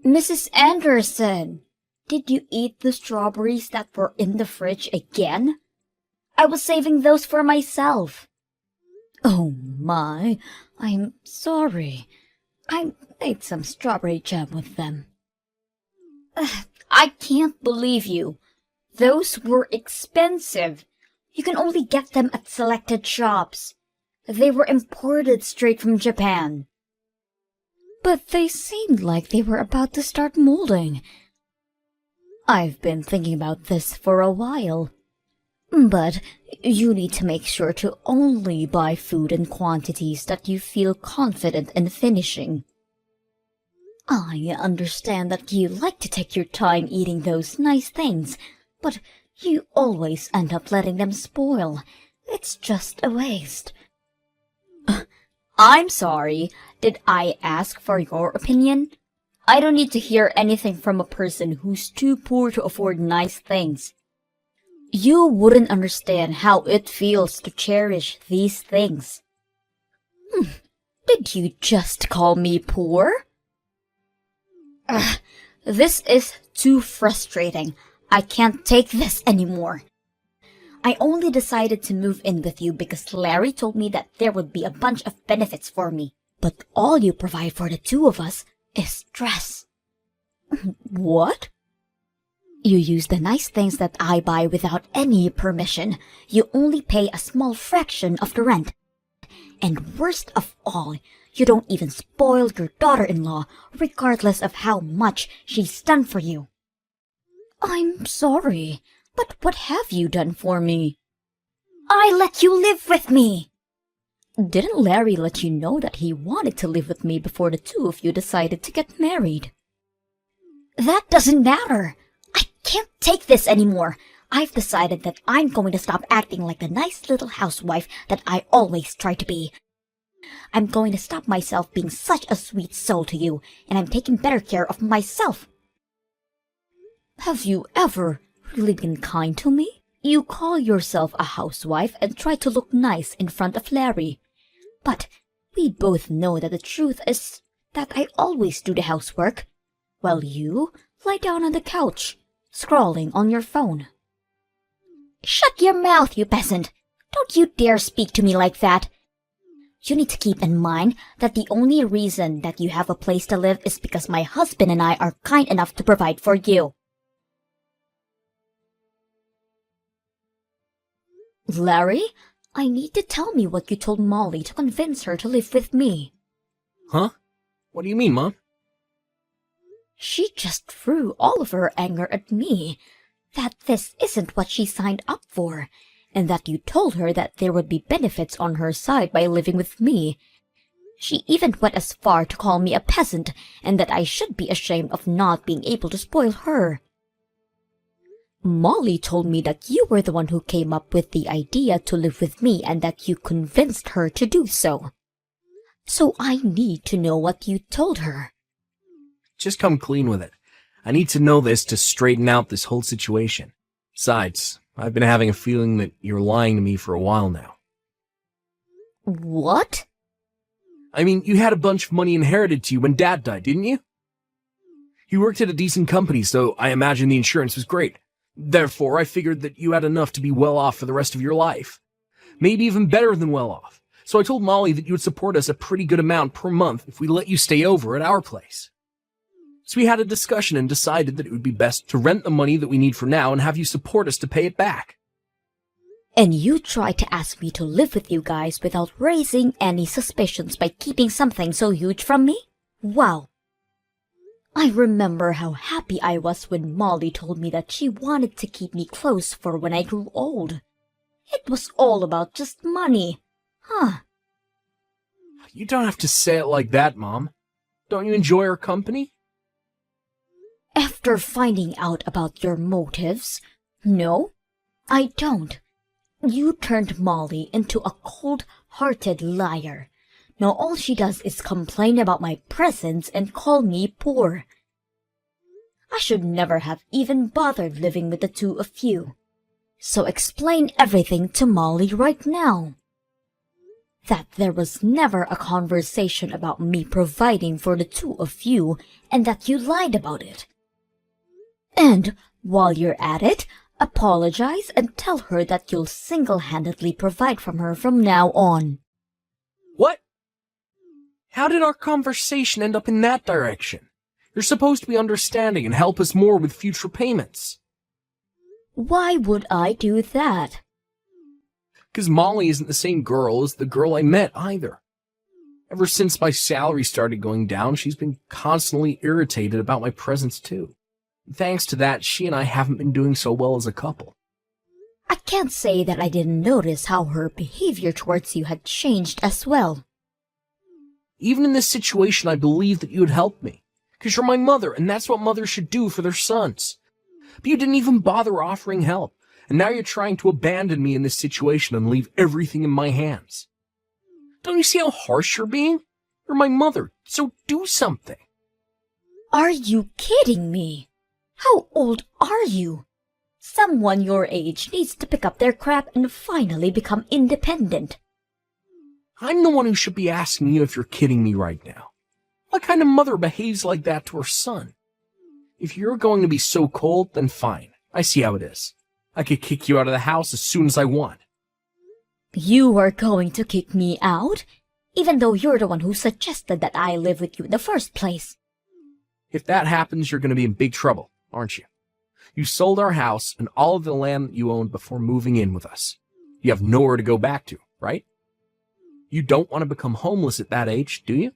Mrs. Anderson, did you eat the strawberries that were in the fridge again? I was saving those for myself. Oh my, I'm sorry. I made some strawberry jam with them. I can't believe you. Those were expensive. You can only get them at selected shops. They were imported straight from Japan. But they seemed like they were about to start molding. I've been thinking about this for a while. But you need to make sure to only buy food in quantities that you feel confident in finishing. I understand that you like to take your time eating those nice things, but you always end up letting them spoil. It's just a waste. I'm sorry. Did I ask for your opinion? I don't need to hear anything from a person who's too poor to afford nice things. You wouldn't understand how it feels to cherish these things. Did you just call me poor? This is too frustrating. I can't take this anymore. I only decided to move in with you because Larry told me that there would be a bunch of benefits for me. But all you provide for the two of us is stress. What? You use the nice things that I buy without any permission. You only pay a small fraction of the rent. And worst of all, you don't even spoil your daughter-in-law, regardless of how much she's done for you. I'm sorry, but what have you done for me? I let you live with me. Didn't Larry let you know that he wanted to live with me before the two of you decided to get married? That doesn't matter. I can't take this anymore. I've decided that I'm going to stop acting like the nice little housewife that I always try to be. I'm going to stop myself being such a sweet soul to you, and I'm taking better care of myself. Have you ever really been kind to me? You call yourself a housewife and try to look nice in front of Larry. But we both know that the truth is that I always do the housework, while you lie down on the couch, scrolling on your phone. Shut your mouth, you peasant! Don't you dare speak to me like that! You need to keep in mind that the only reason that you have a place to live is because my husband and I are kind enough to provide for you. Larry, I need to tell me what you told Molly to convince her to live with me. Huh? What do you mean, Mom? She just threw all of her anger at me, that this isn't what she signed up for, and that you told her that there would be benefits on her side by living with me. She even went as far to call me a peasant, and that I should be ashamed of not being able to spoil her. Molly told me that you were the one who came up with the idea to live with me and that you convinced her to do so. So I need to know what you told her. Just come clean with it. I need to know this to straighten out this whole situation. Besides, I've been having a feeling that you're lying to me for a while now. What? I mean, you had a bunch of money inherited to you when Dad died, didn't you? You worked at a decent company, so I imagine the insurance was great. Therefore, I figured that you had enough to be well off for the rest of your life. Maybe even better than well off. So I told Molly that you would support us a pretty good amount per month if we let you stay over at our place. So we had a discussion and decided that it would be best to rent the money that we need for now and have you support us to pay it back. And you tried to ask me to live with you guys without raising any suspicions by keeping something so huge from me? Wow. I remember how happy I was when Molly told me that she wanted to keep me close for when I grew old. It was all about just money. Huh. You don't have to say it like that, Mom. Don't you enjoy our company? After finding out about your motives, no, I don't. You turned Molly into a cold-hearted liar. Now all she does is complain about my presence and call me poor. I should never have even bothered living with the two of you. So explain everything to Molly right now. that there was never a conversation about me providing for the two of you and that you lied about it. And while you're at it, apologize and tell her that you'll single-handedly provide for her from now on. What? How did our conversation end up in that direction? You're supposed to be understanding and help us more with future payments. Why would I do that? Because Molly isn't the same girl as the girl I met either. Ever since my salary started going down, she's been constantly irritated about my presence too. Thanks to that, she and I haven't been doing so well as a couple. I can't say that I didn't notice how her behavior towards you had changed as well. Even in this situation, I believe that you would help me. Because you're my mother, and that's what mothers should do for their sons. But you didn't even bother offering help, and now you're trying to abandon me in this situation and leave everything in my hands. Don't you see how harsh you're being? You're my mother, so do something. Are you kidding me? How old are you? Someone your age needs to pick up their crap and finally become independent. I'm the one who should be asking you if you're kidding me right now. What kind of mother behaves like that to her son? If you're going to be so cold, then fine. I see how it is. I could kick you out of the house as soon as I want. You are going to kick me out? Even though you're the one who suggested that I live with you in the first place. If that happens, you're going to be in big trouble, aren't you? You sold our house and all of the land that you owned before moving in with us. You have nowhere to go back to, right? You don't want to become homeless at that age, do you?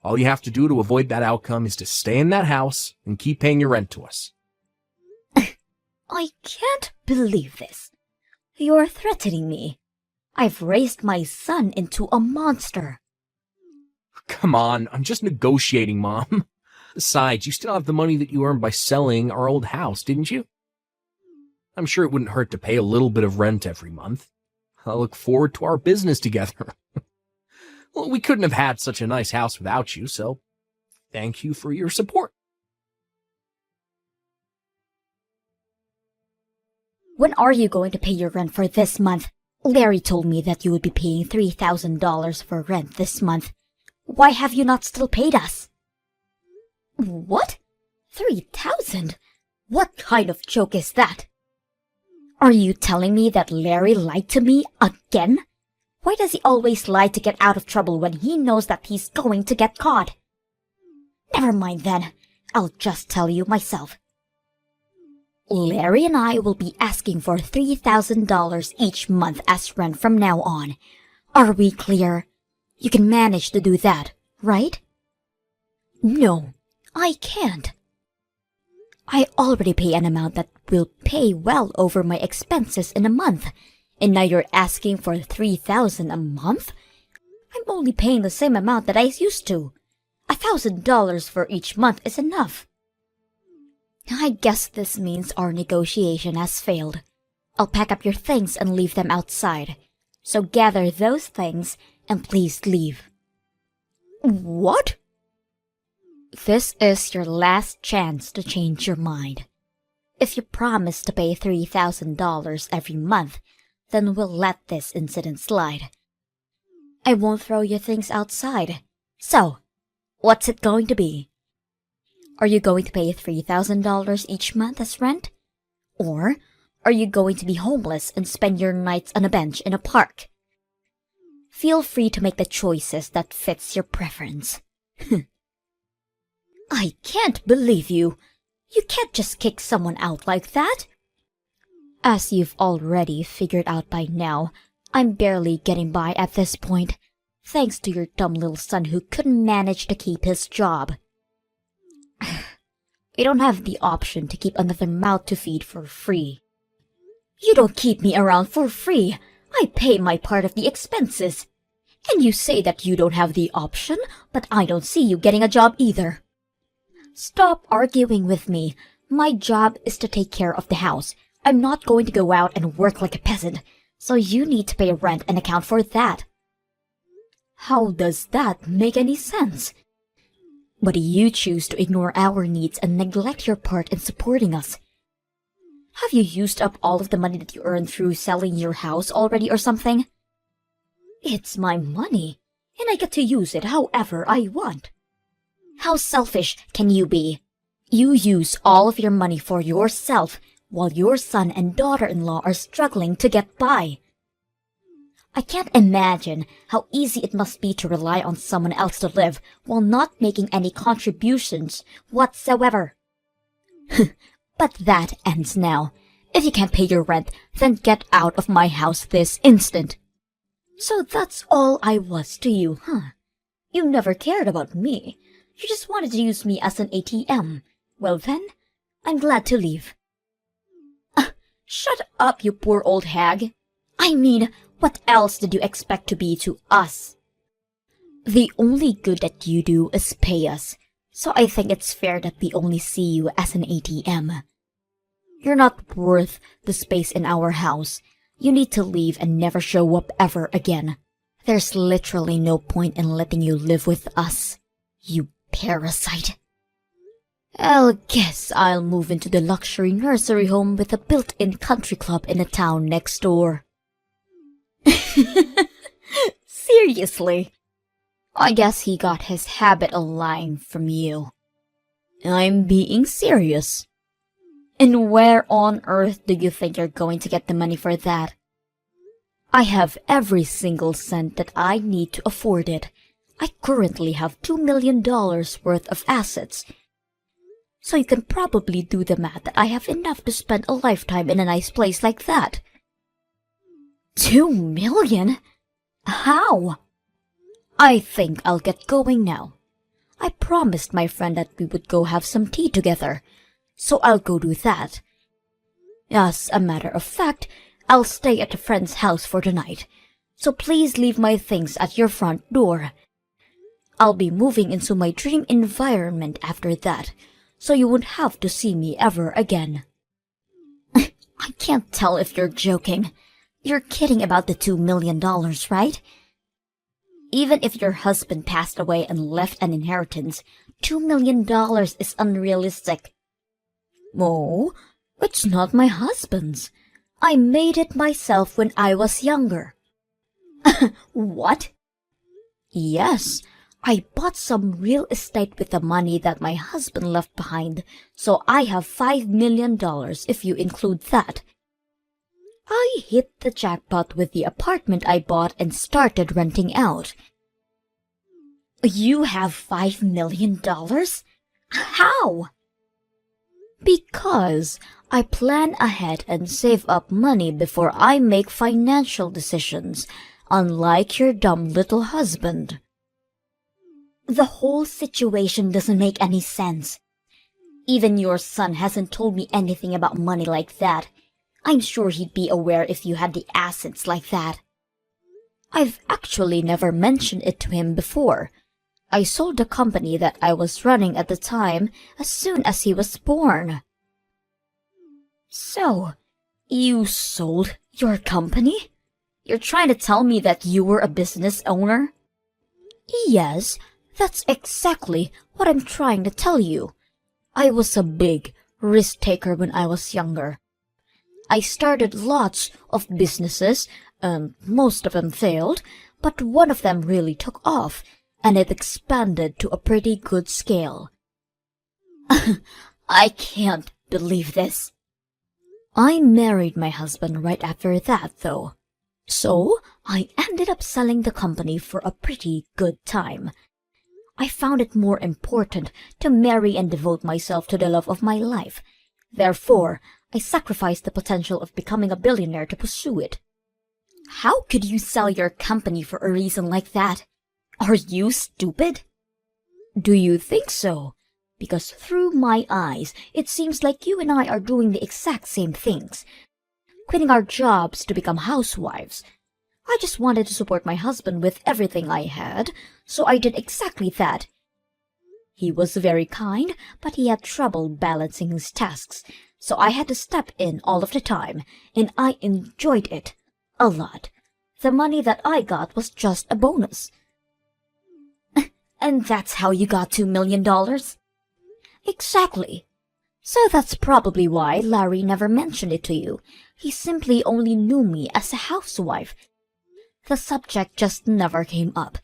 All you have to do to avoid that outcome is to stay in that house and keep paying your rent to us. I can't believe this. You're threatening me. I've raised my son into a monster. Come on, I'm just negotiating, Mom. Besides, you still have the money that you earned by selling our old house, didn't you? I'm sure it wouldn't hurt to pay a little bit of rent every month. I look forward to our business together. Well, we couldn't have had such a nice house without you, so thank you for your support. When are you going to pay your rent for this month? Larry told me that you would be paying $3,000 for rent this month. Why have you not still paid us? What? 3,000? What kind of joke is that? Are you telling me that Larry lied to me again? Why does he always lie to get out of trouble when he knows that he's going to get caught? Never mind then. I'll just tell you myself. Larry and I will be asking for $3,000 each month as rent from now on. Are we clear? You can manage to do that, right? No, I can't. I already pay an amount that will pay well over my expenses in a month, and now you're asking for $3,000 a month? I'm only paying the same amount that I used to. $1,000 for each month is enough. I guess this means our negotiation has failed. I'll pack up your things and leave them outside. So gather those things and please leave. What? This is your last chance to change your mind. If you promise to pay $3,000 every month, then we'll let this incident slide. I won't throw your things outside. So, what's it going to be? Are you going to pay $3,000 each month as rent? Or are you going to be homeless and spend your nights on a bench in a park? Feel free to make the choices that fits your preference. I can't believe you. You can't just kick someone out like that. As you've already figured out by now, I'm barely getting by at this point, thanks to your dumb little son who couldn't manage to keep his job. We don't have the option to keep another mouth to feed for free. You don't keep me around for free. I pay my part of the expenses. And you say that you don't have the option, but I don't see you getting a job either. Stop arguing with me. My job is to take care of the house. I'm not going to go out and work like a peasant, so you need to pay rent and account for that. How does that make any sense? But you choose to ignore our needs and neglect your part in supporting us. Have you used up all of the money that you earned through selling your house already or something? It's my money, and I get to use it however I want. How selfish can you be? You use all of your money for yourself while your son and daughter-in-law are struggling to get by. I can't imagine how easy it must be to rely on someone else to live while not making any contributions whatsoever. But that ends now. If you can't pay your rent, then get out of my house this instant. So that's all I was to you, huh? You never cared about me. You just wanted to use me as an ATM. Well then, I'm glad to leave. Shut up, you poor old hag. I mean, what else did you expect to be to us? The only good that you do is pay us, so I think it's fair that we only see you as an ATM. You're not worth the space in our house. You need to leave and never show up ever again. There's literally no point in letting you live with us, you parasite. I guess I'll move into the luxury nursery home with a built-in country club in the town next door. Seriously? I guess he got his habit of lying from you. I'm being serious. And where on earth do you think you're going to get the money for that? I have every single cent that I need to afford it. I currently have $2 million worth of assets. So you can probably do the math that I have enough to spend a lifetime in a nice place like that. 2 million? How? I think I'll get going now. I promised my friend that we would go have some tea together, so I'll go do that. As a matter of fact, I'll stay at a friend's house for the night, so please leave my things at your front door. I'll be moving into my dream environment after that, so you won't have to see me ever again. I can't tell if you're joking. You're kidding about the $2 million, right? Even if your husband passed away and left an inheritance, $2 million is unrealistic. Oh, it's not my husband's. I made it myself when I was younger. What? Yes, I bought some real estate with the money that my husband left behind, so I have $5 million if you include that. I hit the jackpot with the apartment I bought and started renting out. You have $5 million? How? Because I plan ahead and save up money before I make financial decisions, unlike your dumb little husband. The whole situation doesn't make any sense. Even your son hasn't told me anything about money like that. I'm sure he'd be aware if you had the assets like that. I've actually never mentioned it to him before. I sold the company that I was running at the time as soon as he was born. So, you sold your company? You're trying to tell me that you were a business owner? Yes, that's exactly what I'm trying to tell you. I was a big risk taker when I was younger. I started lots of businesses, and most of them failed, but one of them really took off, and it expanded to a pretty good scale. I can't believe this. I married my husband right after that, though. So, I ended up selling the company for a pretty good time. I found it more important to marry and devote myself to the love of my life. Therefore, I sacrificed the potential of becoming a billionaire to pursue it. How could you sell your company for a reason like that? Are you stupid? Do you think so? Because through my eyes, it seems like you and I are doing the exact same things. Quitting our jobs to become housewives. I just wanted to support my husband with everything I had, so I did exactly that. He was very kind, but he had trouble balancing his tasks, so I had to step in all of the time, and I enjoyed it a lot. The money that I got was just a bonus. And that's how you got $2 million? Exactly. So that's probably why Larry never mentioned it to you. He simply only knew me as a housewife. The subject just never came up,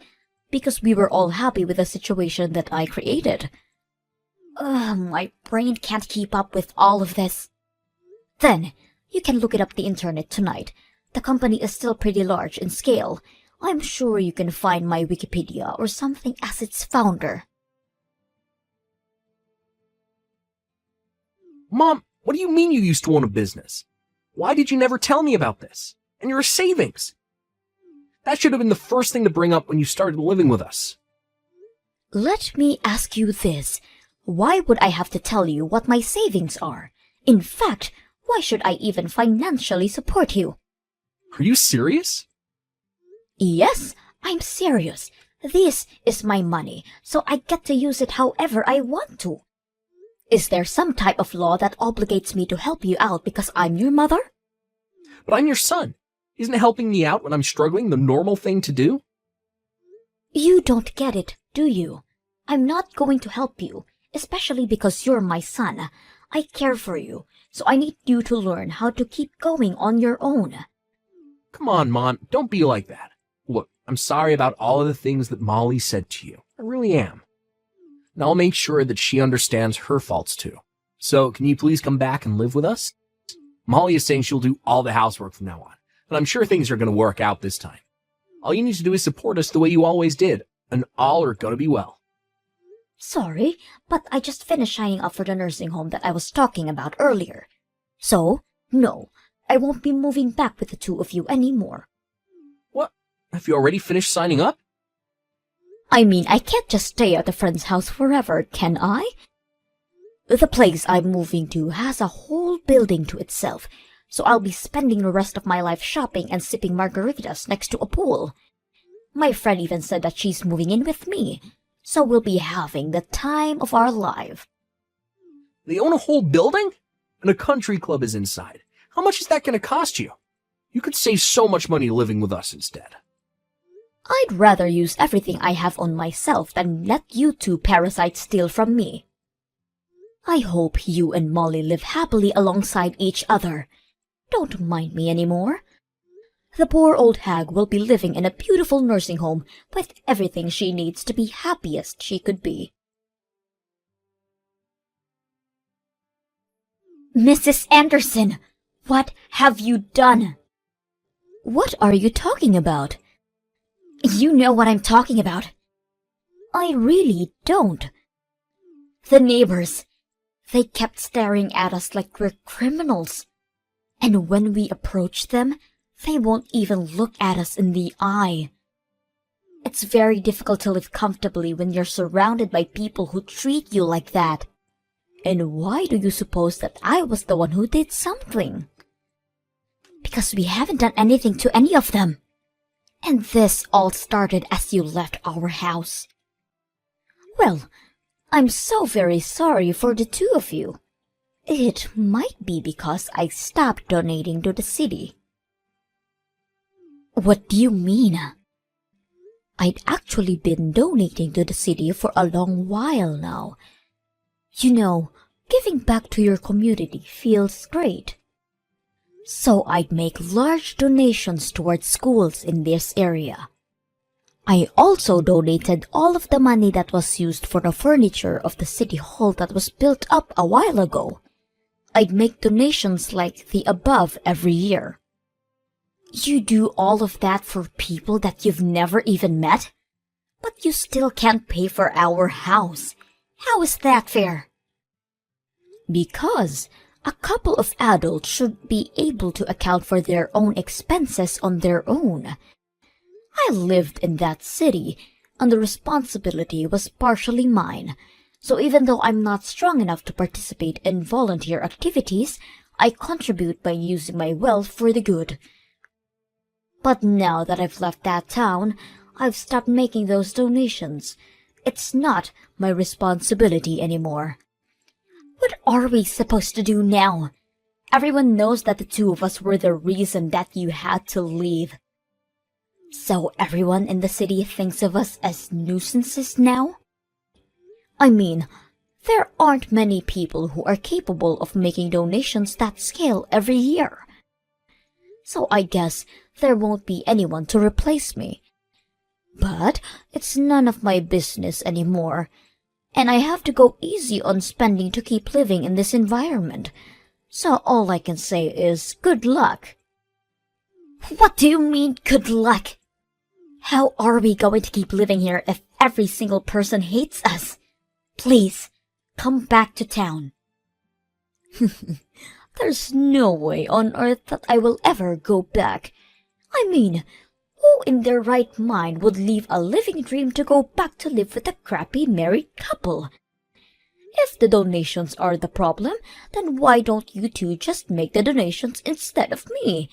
because we were all happy with the situation that I created. My brain can't keep up with all of this. Then, you can look it up the internet tonight. The company is still pretty large in scale. I'm sure you can find my Wikipedia or something as its founder. Mom, what do you mean you used to own a business? Why did you never tell me about this? And your savings? That should have been the first thing to bring up when you started living with us. Let me ask you this. Why would I have to tell you what my savings are? In fact, why should I even financially support you? Are you serious? Yes, I'm serious. This is my money, so I get to use it however I want to. Is there some type of law that obligates me to help you out because I'm your mother? But I'm your son. Isn't helping me out when I'm struggling the normal thing to do? You don't get it, do you? I'm not going to help you, especially because you're my son. I care for you, so I need you to learn how to keep going on your own. Come on, Mom, don't be like that. Look, I'm sorry about all of the things that Molly said to you. I really am. And I'll make sure that she understands her faults too. So, can you please come back and live with us? Molly is saying she'll do all the housework from now on, and I'm sure things are going to work out this time. All you need to do is support us the way you always did, and all are going to be well. Sorry, but I just finished signing up for the nursing home that I was talking about earlier. So, no, I won't be moving back with the two of you anymore. What? Have you already finished signing up? I mean, I can't just stay at a friend's house forever, can I? The place I'm moving to has a whole building to itself, so I'll be spending the rest of my life shopping and sipping margaritas next to a pool. My friend even said that she's moving in with me, so we'll be having the time of our life. They own a whole building? And a country club is inside. How much is that going to cost you? You could save so much money living with us instead. I'd rather use everything I have on myself than let you two parasites steal from me. I hope you and Molly live happily alongside each other. Don't mind me anymore. The poor old hag will be living in a beautiful nursing home with everything she needs to be happiest she could be. Mrs. Anderson, what have you done? What are you talking about? You know what I'm talking about. I really don't. The neighbors, they kept staring at us like we're criminals. And when we approach them, they won't even look at us in the eye. It's very difficult to live comfortably when you're surrounded by people who treat you like that. And why do you suppose that I was the one who did something? Because we haven't done anything to any of them. And this all started as you left our house. Well, I'm so very sorry for the two of you. It might be because I stopped donating to the city. What do you mean? I'd actually been donating to the city for a long while now. You know, giving back to your community feels great. So I'd make large donations towards schools in this area. I also donated all of the money that was used for the furniture of the city hall that was built up a while ago. I'd make donations like the above every year. You do all of that for people that you've never even met? But you still can't pay for our house. How is that fair? Because a couple of adults should be able to account for their own expenses on their own. I lived in that city, and the responsibility was partially mine. So even though I'm not strong enough to participate in volunteer activities, I contribute by using my wealth for the good. But now that I've left that town, I've stopped making those donations. It's not my responsibility anymore. What are we supposed to do now? Everyone knows that the two of us were the reason that you had to leave. So everyone in the city thinks of us as nuisances now? I mean, there aren't many people who are capable of making donations that scale every year. So I guess there won't be anyone to replace me. But it's none of my business anymore, and I have to go easy on spending to keep living in this environment. So all I can say is good luck. What do you mean, good luck? How are we going to keep living here if every single person hates us? Please, come back to town. There's no way on earth that I will ever go back. I mean, who in their right mind would leave a living dream to go back to live with a crappy married couple? If the donations are the problem, then why don't you two just make the donations instead of me?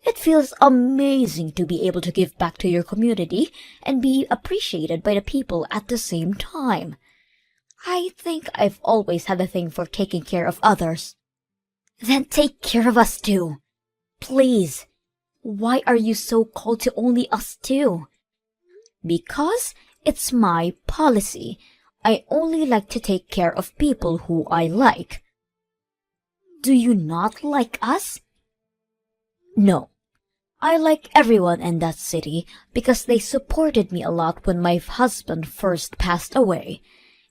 It feels amazing to be able to give back to your community and be appreciated by the people at the same time. I think I've always had a thing for taking care of others. Then take care of us too. Please. Why are you so cold to only us two? Because it's my policy. I only like to take care of people who I like. Do you not like us? No. I like everyone in that city because they supported me a lot when my husband first passed away,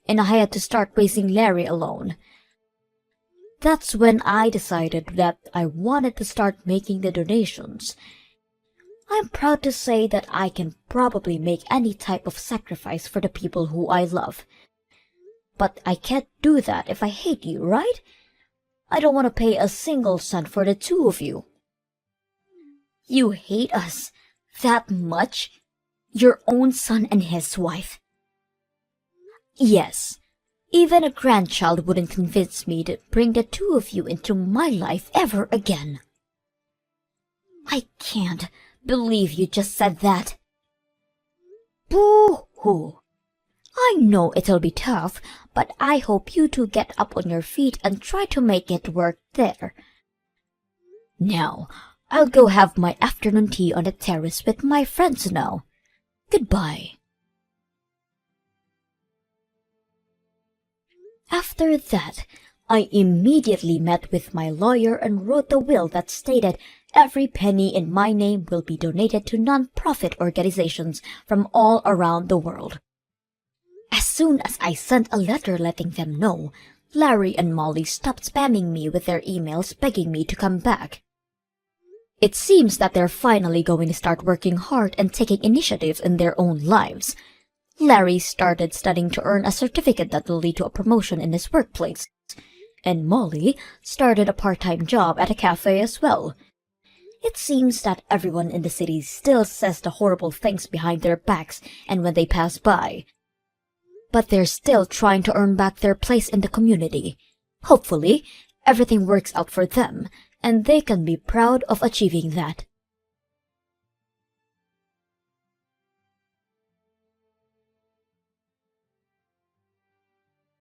and I had to start raising Larry alone. That's when I decided that I wanted to start making the donations. I'm proud to say that I can probably make any type of sacrifice for the people who I love. But I can't do that if I hate you, right? I don't want to pay a single cent for the two of you. You hate us that much? Your own son and his wife? Yes. Even a grandchild wouldn't convince me to bring the two of you into my life ever again. I can't believe you just said that. Boo-hoo. I know it'll be tough, but I hope you two get up on your feet and try to make it work there. Now, I'll go have my afternoon tea on the terrace with my friends now. Goodbye. After that, I immediately met with my lawyer and wrote the will that stated every penny in my name will be donated to non-profit organizations from all around the world. As soon as I sent a letter letting them know, Larry and Molly stopped spamming me with their emails begging me to come back. It seems that they're finally going to start working hard and taking initiative in their own lives. Larry started studying to earn a certificate that will lead to a promotion in his workplace, and Molly started a part-time job at a cafe as well. It seems that everyone in the city still says the horrible things behind their backs and when they pass by. But they're still trying to earn back their place in the community. Hopefully, everything works out for them, and they can be proud of achieving that.